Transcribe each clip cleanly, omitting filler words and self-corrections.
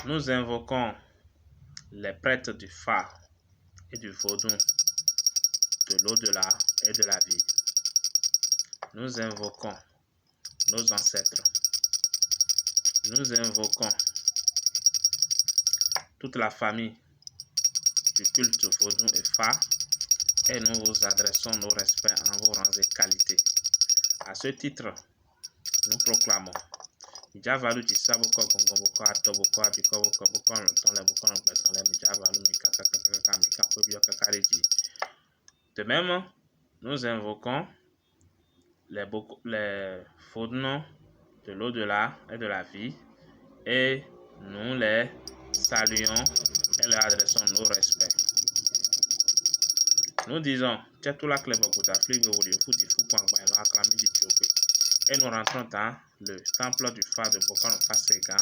Nous invoquons les prêtres du phare et du Vodun, de l'au-delà et de la vie. Nous invoquons nos ancêtres. Nous invoquons toute la famille du culte Vodun et phare et nous vous adressons nos respects en vos rangs et qualités. À ce titre, nous proclamons Mijavalu Jisaboko Gongoboko Atoboko Abikoboko Boko Lonton Leboko Nogbeton Le Mijavalu Mikakakaka Mika Pobio Kakariji. De même, nous invoquons les Vodunons de l'au-delà et de la vie et nous les saluons et leur adressons nos respects. Nous disons et nous rentrons dans le temple du phare de Bokon Fasega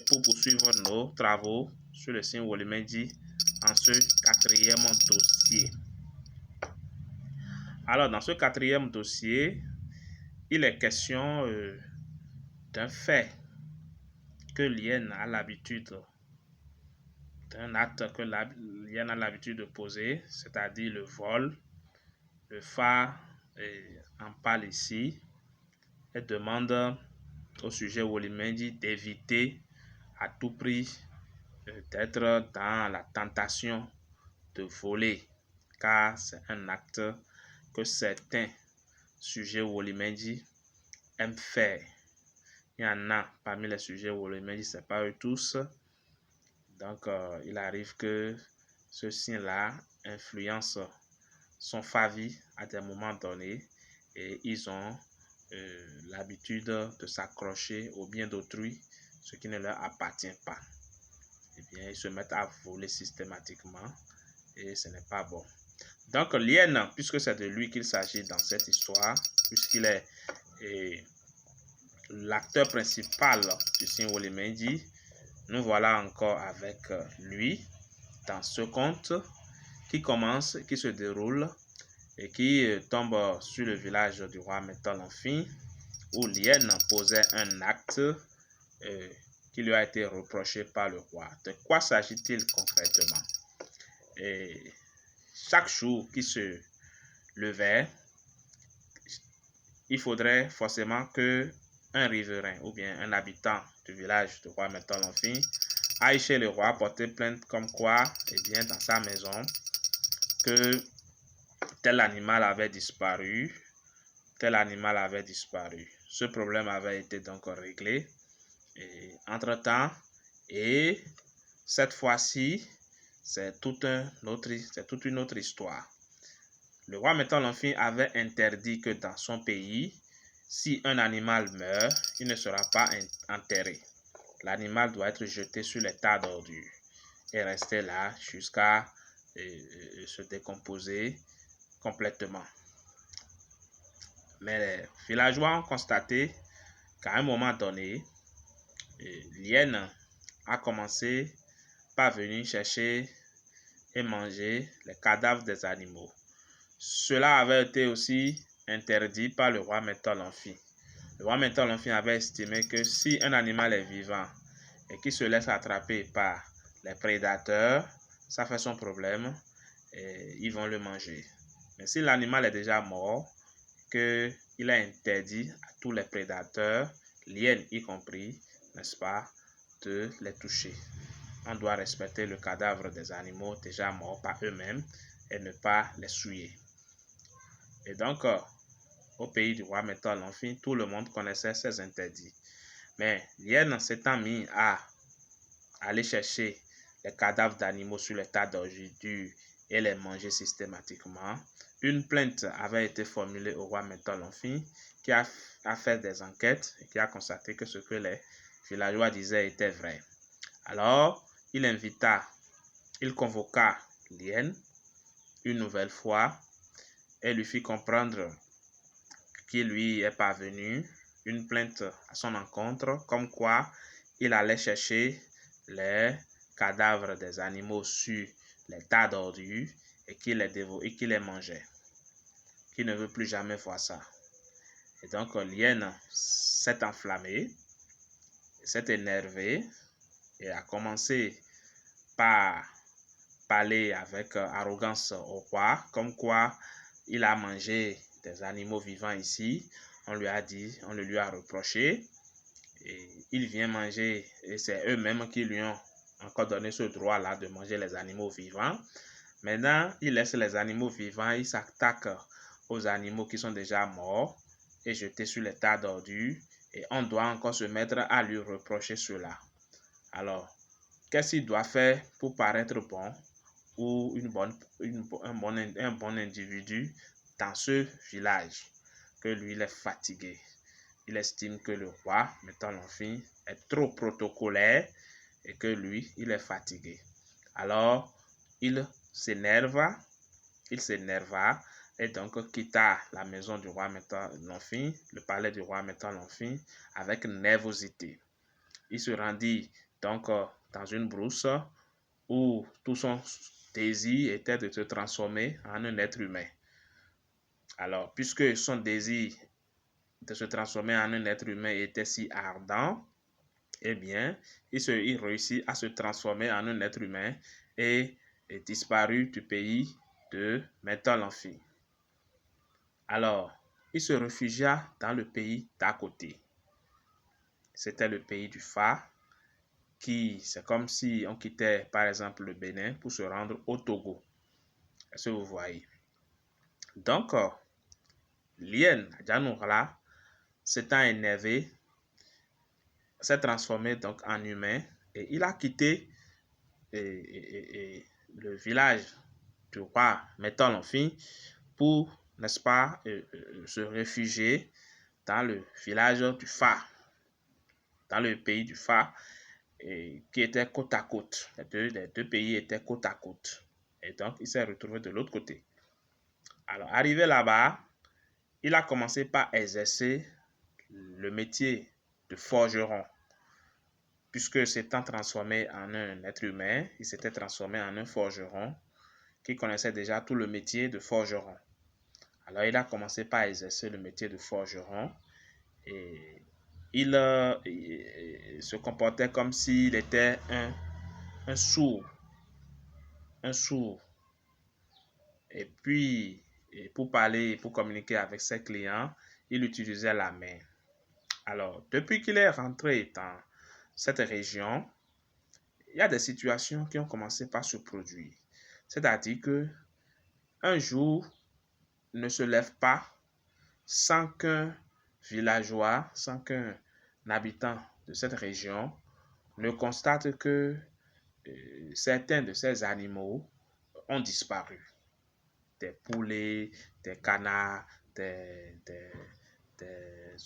pour poursuivre nos travaux sur le signe Wolimeji en ce 4e dossier. Alors, dans ce 4e dossier, il est question d'un fait que Lien a l'habitude, d'un acte que Lien a l'habitude de poser, c'est-à-dire le vol. Le phare en parle ici et demande au sujet Wolimeji d'éviter à tout prix d'être dans la tentation de voler, car c'est un acte que certains sujets Wolimeji aiment faire. Il y en a parmi les sujets Wolimeji, ce n'est pas eux tous. Donc, il arrive que ce signe-là influence son favi à des moments donnés et ils ont l'habitude de s'accrocher au bien d'autrui, ce qui ne leur appartient pas. Eh bien, ils se mettent à voler systématiquement et ce n'est pas bon. Donc, Lien, puisque c'est de lui qu'il s'agit dans cette histoire, puisqu'il est l'acteur principal du signe Wolimeji, nous voilà encore avec lui dans ce conte qui se déroule et qui tombe sur le village du roi Métal-Enfin, où Lien posait un acte qui lui a été reproché par le roi. De quoi s'agit-il concrètement? Et chaque jour qui se levait, il faudrait forcément que un riverain ou bien un habitant du village du roi Métal-Enfin aille chez le roi porter plainte comme quoi, eh bien, dans sa maison, que tel animal avait disparu, Ce problème avait été donc réglé entre-temps et cette fois-ci, c'est toute une autre histoire. Le roi Métal-Enfin avait interdit que dans son pays, si un animal meurt, il ne sera pas enterré. L'animal doit être jeté sur les tas d'ordures et rester là jusqu'à se décomposer complètement. Mais les villageois ont constaté qu'à un moment donné, Lien a commencé par venir chercher et manger les cadavres des animaux. Cela avait été aussi interdit par le roi Métal-Enfin. Le roi Métal-Enfin avait estimé que si un animal est vivant et qui se laisse attraper par les prédateurs, ça fait son problème et ils vont le manger. Mais si l'animal est déjà mort, qu'il est interdit à tous les prédateurs, l'hyène y compris, n'est-ce pas, de les toucher. On doit respecter le cadavre des animaux déjà morts par eux-mêmes et ne pas les souiller. Et donc, au pays du roi Métal-Enfin, tout le monde connaissait ces interdits. Mais l'hyène s'étant mis à aller chercher les cadavres d'animaux sur les tas d'ordures et les manger systématiquement, une plainte avait été formulée au roi Métal-Enfin qui a fait des enquêtes et qui a constaté que ce que les villageois disaient était vrai. Alors, il convoqua Lien une nouvelle fois et lui fit comprendre qu'il lui est parvenu une plainte à son encontre, comme quoi il allait chercher les cadavres des animaux sur les tas d'ordures et qu'il les mangeait. Qu'il ne veut plus jamais voir ça. Et donc, Lien s'est enflammé, s'est énervé et a commencé par parler avec arrogance au roi, comme quoi il a mangé des animaux vivants ici. On lui a dit, on le lui a reproché. Et il vient manger, et c'est eux-mêmes qui lui ont encore donné ce droit-là de manger les animaux vivants. Maintenant, il laisse les animaux vivants, il s'attaque aux animaux qui sont déjà morts et jetés sur les tas d'ordures. Et on doit encore se mettre à lui reprocher cela. Alors, qu'est-ce qu'il doit faire pour paraître bon ou un bon individu dans ce village? Que lui, il est fatigué. Il estime que le roi, mettons l'enfant, est trop protocolaire et que lui, il est fatigué. Alors, il s'énerva et donc quitta la maison du roi mettant l'enfant, le palais du roi mettant l'enfant avec nervosité. Il se rendit donc dans une brousse où tout son désir était de se transformer en un être humain. Alors, puisque son désir de se transformer en un être humain était si ardent, eh bien, il réussit à se transformer en un être humain et est disparu du pays de Métal-en-Fille. Alors, il se réfugia dans le pays d'à côté. C'était le pays du Fa, qui, c'est comme si on quittait par exemple le Bénin pour se rendre au Togo. Est-ce que vous voyez? Donc, Lien Djanourla, s'étant énervé, s'est transformé donc en humain et il a quitté le village du roi Métal-en-Fille pour, n'est-ce pas, se réfugier dans le village du Fa, dans le pays du Fa, qui était côte à côte. Les deux pays étaient côte à côte. Et donc, il s'est retrouvé de l'autre côté. Alors, arrivé là-bas, il a commencé par exercer le métier de forgeron. Puisque s'étant transformé en un être humain, il s'était transformé en un forgeron qui connaissait déjà tout le métier de forgeron. Alors, il a commencé par exercer le métier de forgeron et il se comportait comme s'il était un sourd. Un sourd. Et puis, pour parler, pour communiquer avec ses clients, il utilisait la main. Alors, depuis qu'il est rentré dans cette région, il y a des situations qui ont commencé par se produire. C'est-à-dire que un jour ne se lève pas sans qu'un villageois, sans qu'un habitant de cette région ne constate que certains de ces animaux ont disparu. Des poulets, des canards, des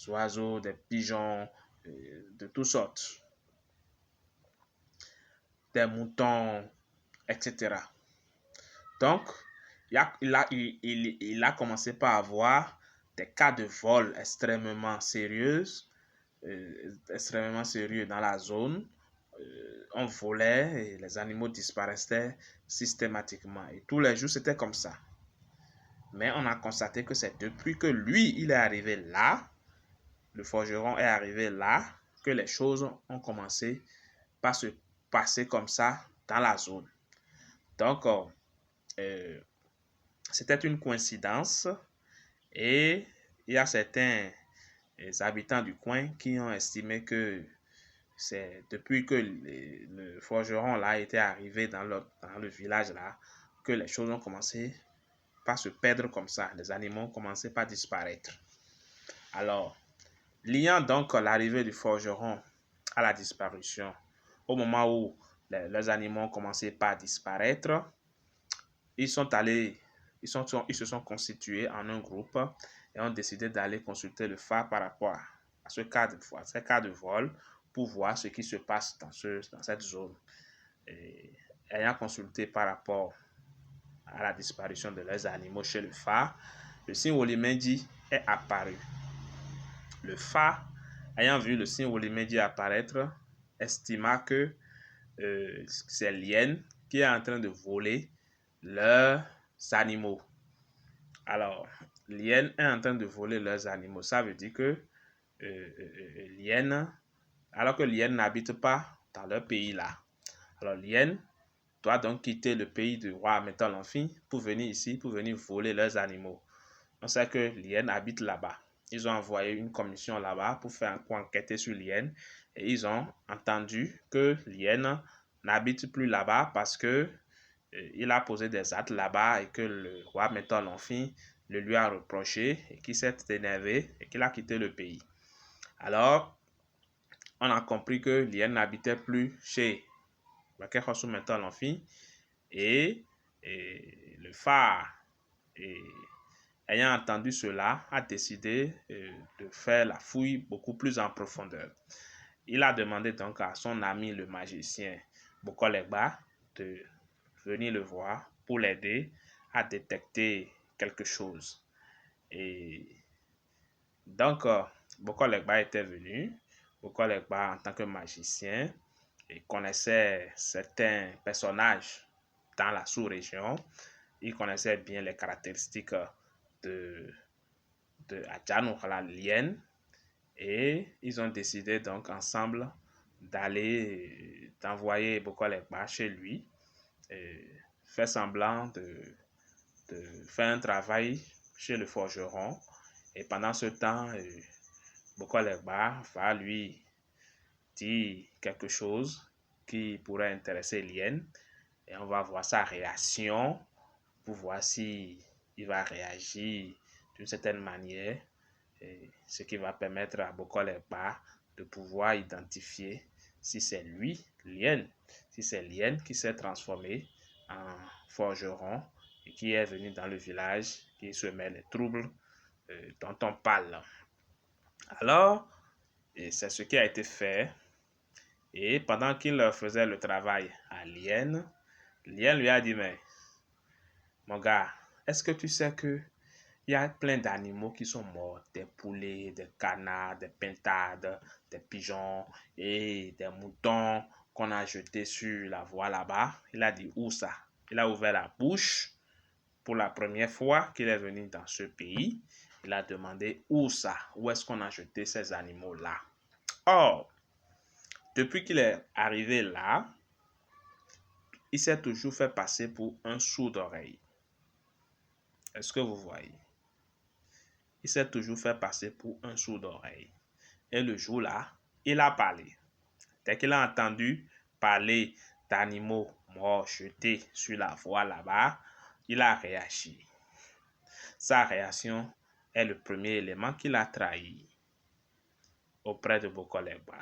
oiseaux, des pigeons, de toutes sortes, des moutons, etc. Donc, il a commencé par avoir des cas de vol extrêmement sérieux dans la zone. On volait et les animaux disparaissaient systématiquement. Et tous les jours, c'était comme ça. Mais on a constaté que c'est depuis que lui, il est arrivé là, le forgeron est arrivé là, que les choses ont commencé par se passer comme ça dans la zone. Donc, c'était une coïncidence et il y a certains habitants du coin qui ont estimé que c'est depuis que le forgeron là était arrivé dans le village là que les choses ont commencé par se perdre comme ça. Les animaux ont commencé par disparaître. Alors, liant donc l'arrivée du forgeron à la disparition, au moment où les animaux ont commencé par disparaître, ils se sont constitués en un groupe et ont décidé d'aller consulter le phare par rapport à ces cas de vol pour voir ce qui se passe dans cette zone. Et ayant consulté par rapport à la disparition de leurs animaux chez le phare, le signe Wolimendi est apparu. Le phare, ayant vu le signe Wolimendi apparaître, estima que c'est Lien qui est en train de voler leurs animaux. Alors, Lien est en train de voler leurs animaux. Ça veut dire que Lien, alors que Lien n'habite pas dans leur pays là. Alors Lien doit donc quitter le pays du roi Métal-Amphi pour venir ici, pour venir voler leurs animaux. On sait que Lien habite là-bas. Ils ont envoyé une commission là-bas pour enquêter sur Lien et ils ont entendu que Lien n'habite plus là-bas parce que il a posé des actes là-bas et que le roi Métal-Amphi le lui a reproché et qu'il s'est énervé et qu'il a quitté le pays. Alors, on a compris que Lien n'habitait plus chez Wakekhosu Métal-Amphi et le phare, ayant entendu cela, a décidé de faire la fouille beaucoup plus en profondeur. Il a demandé donc à son ami le magicien Bokolegba de venir le voir pour l'aider à détecter quelque chose. Et donc, Bokolegba était venu. Bokolegba, en tant que magicien, connaissait certains personnages dans la sous-région. Il connaissait bien les caractéristiques de Adjanukhala Lien. Et ils ont décidé donc ensemble d'envoyer Bokolegba chez lui, faire semblant de faire un travail chez le forgeron. Et pendant ce temps, Bokolegba va lui dire quelque chose qui pourrait intéresser Lien. Et on va voir sa réaction pour voir si il va réagir d'une certaine manière. Ce qui va permettre à Bokolegba de pouvoir identifier si c'est lui, Lien, si c'est Lien qui s'est transformé en forgeron et qui est venu dans le village, qui se met les troubles dont on parle. Alors, c'est ce qui a été fait. Et pendant qu'il faisait le travail à Lien, Lien lui a dit, mais mon gars, est-ce que tu sais que il y a plein d'animaux qui sont morts, des poulets, des canards, des pintades, des pigeons et des moutons qu'on a jetés sur la voie là-bas. Il a dit, où ça? Il a ouvert la bouche pour la première fois qu'il est venu dans ce pays. Il a demandé, où ça? Où est-ce qu'on a jeté ces animaux-là? Or, depuis qu'il est arrivé là, il s'est toujours fait passer pour un sourd d'oreille. Est-ce que vous voyez? Il s'est toujours fait passer pour un sourd d'oreille. Et le jour-là, il a parlé. Dès qu'il a entendu parler d'animaux morts jetés sur la voie là-bas, il a réagi. Sa réaction est le premier élément qu'il a trahi auprès de Bokolegba.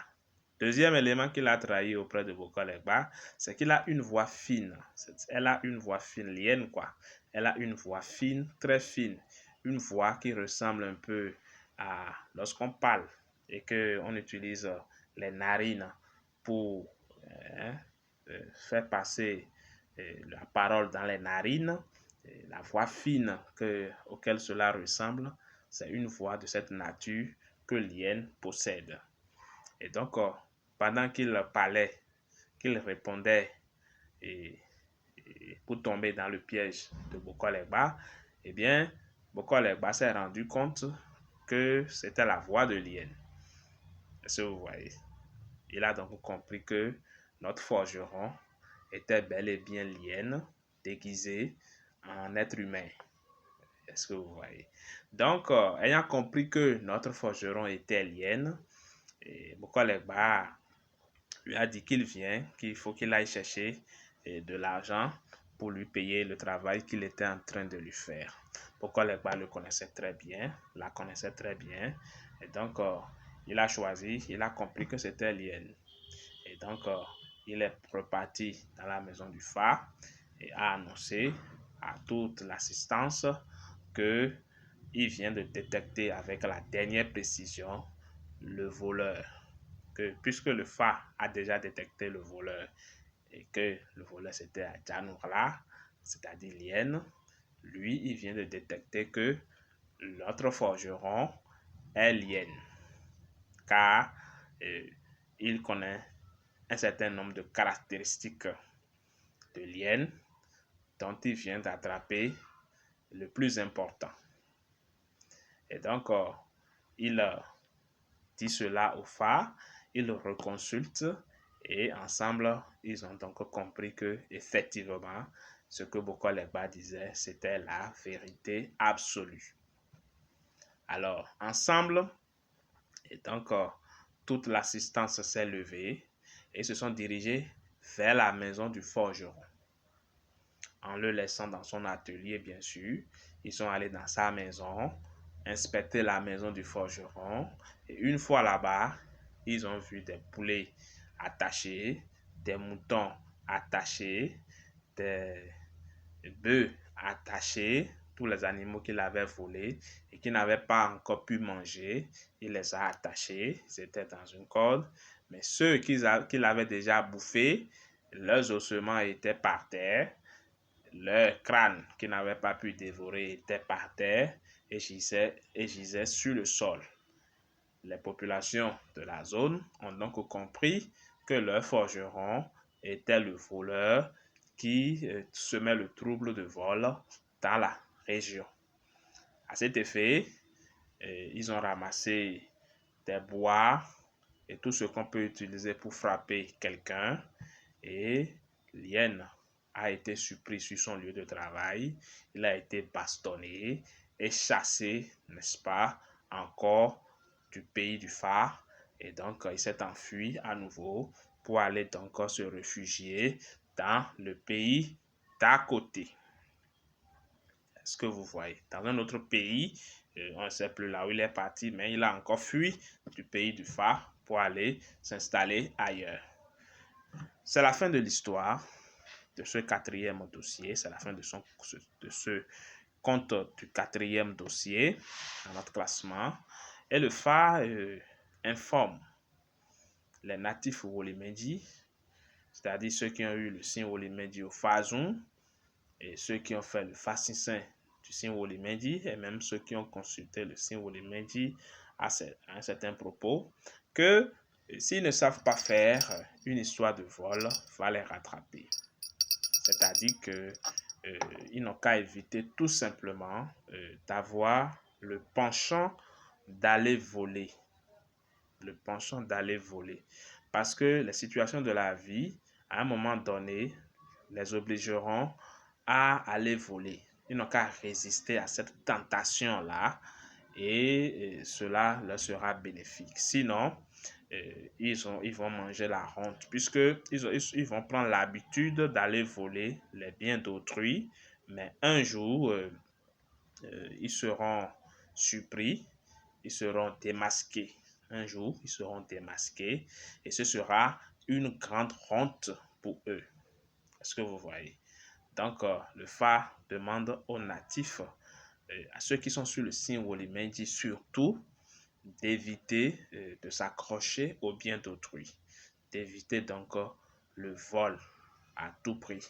Deuxième élément qu'il a trahi auprès de Bokolegba, c'est qu'il a une voix fine. Elle a une voix fine, Lien quoi. Elle a une voix fine, très fine. Une voix qui ressemble un peu à lorsqu'on parle et qu'on utilise les narines pour faire passer la parole dans les narines. La voix fine auquel cela ressemble, c'est une voix de cette nature que Lien possède. Et donc, pendant qu'il parlait, qu'il répondait pour tomber dans le piège de Bokolegba, eh bien, Bokolegba s'est rendu compte que c'était la voix de Lien. Est-ce que vous voyez? Il a donc compris que notre forgeron était bel et bien Lien, déguisé en être humain. Est-ce que vous voyez? Donc, ayant compris que notre forgeron était Lien, Bokolegba lui a dit qu'il vient, qu'il faut qu'il aille chercher de l'argent pour lui payer le travail qu'il était en train de lui faire. Bokolegba le connaissait très bien, la connaissait très bien. Et donc, il a choisi, il a compris que c'était Lien. Et donc, il est reparti dans la maison du phare et a annoncé à toute l'assistance qu'il vient de détecter avec la dernière précision le voleur. Puisque le phare a déjà détecté le voleur et que le voleur c'était Adjanukhala, c'est-à-dire Lien, lui, il vient de détecter que l'autre forgeron est Lien, car il connaît un certain nombre de caractéristiques de Lien dont il vient d'attraper le plus important. Et donc, il dit cela au phare, il le reconsulte Et ensemble, ils ont donc compris que effectivement, ce que Bokol-Egba disait, c'était la vérité absolue. Alors, ensemble, et donc toute l'assistance s'est levée et se sont dirigés vers la maison du forgeron. En le laissant dans son atelier, bien sûr, ils sont allés dans sa maison, inspecter la maison du forgeron. Et une fois là-bas, ils ont vu des poulets attachés, des moutons attachés, des bœufs attachés, tous les animaux qu'il avait volés et qu'il n'avait pas encore pu manger. Il les a attachés, c'était dans une corde. Mais ceux qu'il avait déjà bouffés, leurs ossements étaient par terre. Leur crâne qu'ils n'avaient pas pu dévorer était par terre et gisait sur le sol. Les populations de la zone ont donc compris que leur forgeron était le voleur qui semait le trouble de vol dans la région. À cet effet, ils ont ramassé des bois et tout ce qu'on peut utiliser pour frapper quelqu'un. Et Lien a été surpris sur son lieu de travail. Il a été bastonné et chassé, n'est-ce pas, encore du pays du phare. Et donc, il s'est enfui à nouveau pour aller donc se réfugier dans le pays d'à côté. Est-ce que vous voyez? Dans un autre pays, on ne sait plus là où il est parti, mais il a encore fui du pays du phare pour aller s'installer ailleurs. C'est la fin de l'histoire de ce quatrième dossier. C'est la fin de ce compte du quatrième dossier dans notre classement. Et le phare informe les natifs Wolimeji, c'est-à-dire ceux qui ont eu le signe Wolimeji au Fazoum et ceux qui ont fait le fascissin du signe Wolimeji et même ceux qui ont consulté le signe Wolimeji à un certain propos, que s'ils ne savent pas faire une histoire de vol, va les rattraper. C'est-à-dire qu'ils n'ont qu'à éviter tout simplement d'avoir le penchant d'aller voler. Le penchant d'aller voler. Parce que les situations de la vie, à un moment donné, les obligeront à aller voler. Ils n'ont qu'à résister à cette tentation-là et cela leur sera bénéfique. Sinon, ils vont manger la honte puisqu'ils vont prendre l'habitude d'aller voler les biens d'autrui, mais un jour, ils seront surpris, ils seront démasqués. Un jour, ils seront démasqués et ce sera une grande honte pour eux. Est-ce que vous voyez? Donc, le phare demande aux natifs, à ceux qui sont sur le signe Wolimeji surtout, d'éviter de s'accrocher aux biens d'autrui, d'éviter donc le vol à tout prix.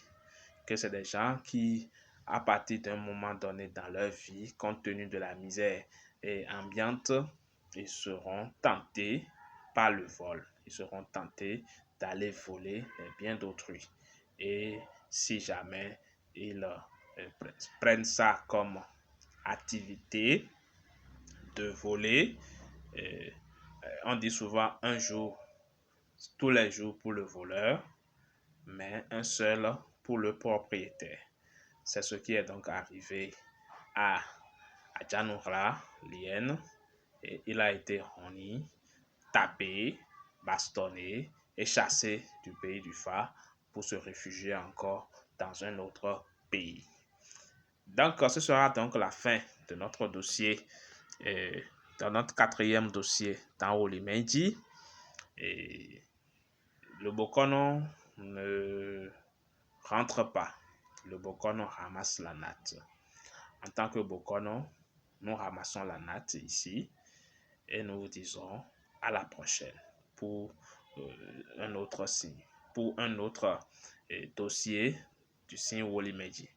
Que c'est des gens qui, à partir d'un moment donné dans leur vie, compte tenu de la misère ambiante, ils seront tentés par le vol. Ils seront tentés d'aller voler les biens d'autrui. Et si jamais ils prennent ça comme activité de voler, on dit souvent un jour, tous les jours pour le voleur, mais un seul pour le propriétaire. C'est ce qui est donc arrivé à Djanoura, Lien, et il a été honni, tapé, bastonné et chassé du pays du phare pour se réfugier encore dans un autre pays. Donc, ce sera donc la fin de notre dossier, dans notre quatrième dossier dans Wolimeji. Et le Bokono ne rentre pas. Le Bokono ramasse la natte. En tant que Bokono, nous ramassons la natte ici et nous vous disons à la prochaine pour un autre signe, pour un autre dossier du signe Wolimeji.